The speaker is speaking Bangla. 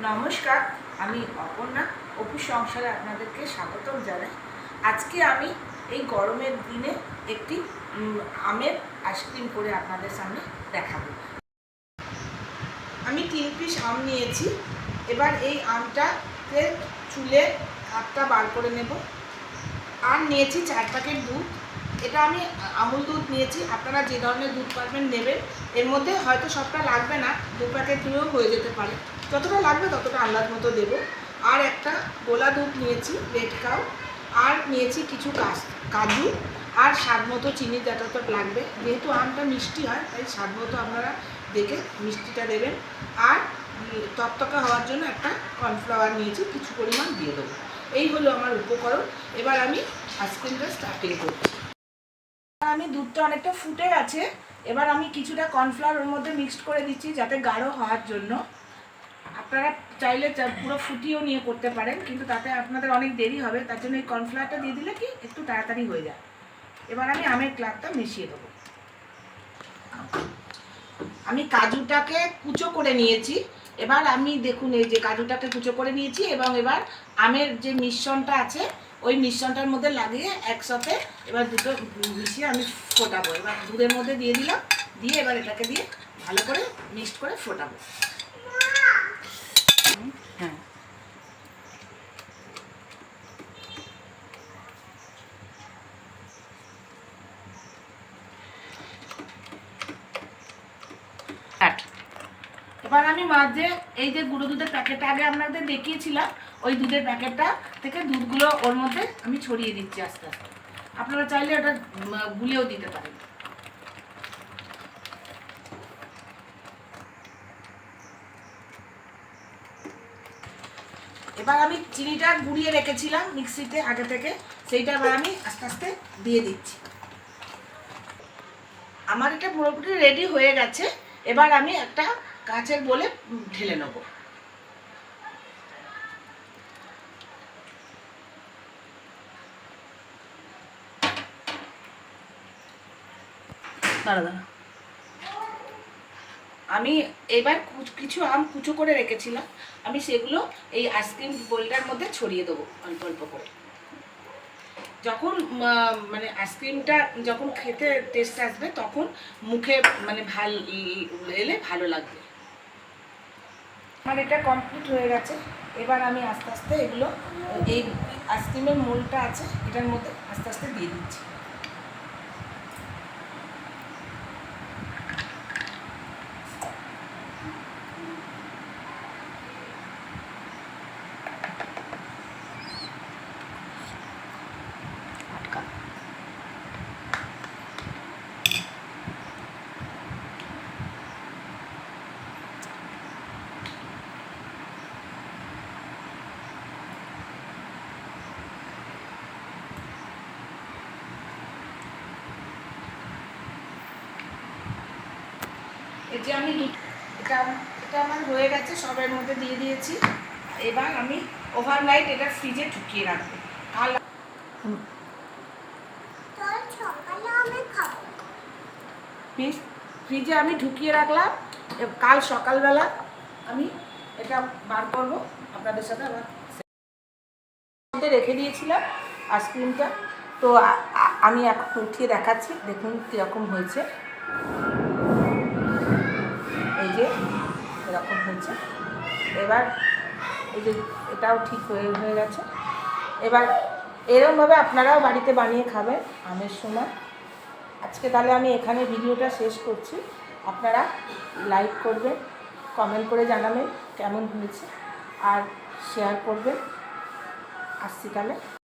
নমস্কার, আমি অপর্ণা। অপু সংসারে আপনাদেরকে স্বাগতম জানাই। আজকে আমি এই গরমের দিনে একটি আমের আইসক্রিম করে আপনাদের সামনে দেখাবো। আমি 3 পিস আম নিয়েছি। এবার এই আমটাকে চুলে কাঠটা বার করে নেব। আর নিয়েছি 4 প্যাকেট দুধ। এটা আমি আমুল দুধ নিয়েছি, আপনারা যে ধরনের দুধ পারবেন নেবেন। এর মধ্যে হয়তো সবটা লাগবে না, 2 প্যাকেট দিয়েও হয়ে যেতে পারে। যতটা লাগবে ততটা আন্দাজ মতো দেবো। আর একটা গোলা দুধ নিয়েছি, রেড কাউ। আর নিয়েছি কিছু কাজু আর স্বাদ মতো চিনি, যেটা তো লাগবে। যেহেতু আমটা মিষ্টি হয় তাই স্বাদ মতো আপনারা দেখে মিষ্টিটা দেবেন। আর তকতকা হওয়ার জন্য একটা কর্নফ্লাওয়ার নিয়েছি, কিছু পরিমাণ দিয়ে দেবো। এই হলো আমার উপকরণ। এবার আমি আইসক্রিমটা স্টার্টিং করছি। আমি দুধটা অনেকটা ফুটে গেছে। এবার আমি কিছুটা কর্নফ্লাওয়ার ওর মধ্যে মিক্সড করে দিচ্ছি যাতে গাঢ় হওয়ার জন্য। আপনারা চাইলে পুরো ফুটিয়েও নিয়ে করতে পারেন, কিন্তু তাতে আপনাদের অনেক দেরি হবে। তার জন্য এই কর্নফ্লাওয়ারটা দিয়ে দিলে কি একটু তাড়াতাড়ি হয়ে যায়। এবার আমি আমের ক্লাবটা মিশিয়ে দেবো। আমি কাজুটাকে কুচো করে নিয়েছি। এবার আমি দেখুন এই যে কাজুটাকে কুচো করে নিয়েছি, এবং এবার আমের যে মিশ্রণটা আছে ওই মিশ্রণটার মধ্যে লাগিয়ে একসাথে এবার দুটো মিশিয়ে আমি ফোটাবো। এবার দুধের মধ্যে দিয়ে দিলাম, দিয়ে এবার এটাকে দিয়ে ভালো করে মিক্সড করে ফোটাবো। হ্যাঁ, এবার আমি মাঝে এই যে গুঁড়ো দুধের প্যাকেটটা আগে আপনাদের দেখিয়েছিলাম, ওই দুধের প্যাকেটটা থেকে দুধগুলো ওর মধ্যে আমি ছড়িয়ে দিচ্ছি আস্তে আস্তে। আপনারা চাইলে ওটা গুলেও দিতে পারেন। এবার আমি চিনিটা গুঁড়িয়ে রেখেছিলাম মিক্সিতে আগে থেকে, সেইটা এবার আমি আস্তে আস্তে দিয়ে দিচ্ছি। আমার এটা পুরোপুরি রেডি হয়ে গেছে। এবার আমি একটা কাচের বলে ঢেলে নেব। আমি এবার কিছু আম কুচো করে রেখেছিলাম, আমি সেগুলো এই আইসক্রিম বোলটার মধ্যে ছড়িয়ে দেবো অল্প অল্প করে। যখন মানে আইসক্রিমটা যখন খেতে টেস্ট আসবে তখন মুখে মানে এলে ভালো লাগবে। আমার এটা কমপ্লিট হয়ে গেছে। এবার আমি আস্তে আস্তে এগুলো এই আইসক্রিমের মোলটা আছে এটার মধ্যে আস্তে আস্তে দিয়ে দিচ্ছি। এই যে আমি এটা এটা আমার হয়ে গেছে, সবের মধ্যে দিয়ে দিয়েছি। এবার আমি ওভারনাইট এটা ফ্রিজে ঢুকিয়ে রাখবো। কাল ফ্রিজে আমি ঢুকিয়ে রাখলাম। কাল সকালবেলা আমি এটা বার করবো আপনাদের সাথে। আবার রেখে দিয়েছিলাম আইসক্রিমটা, তো আমি এখন উঠিয়ে দেখাচ্ছি, দেখুন কীরকম হয়েছে। এই যে এরকম হয়েছে। এবার এই যে এটাও ঠিক হয়ে গেছে। এবার এরকমভাবে আপনারাও বাড়িতে বানিয়ে খাবেন আমের সময়। আজকে তাহলে আমি এখানে ভিডিওটা শেষ করছি। আপনারা লাইক করবেন, কমেন্ট করে জানাবেন কেমন হয়েছে, আর শেয়ার করবেন। আসছি তাহলে।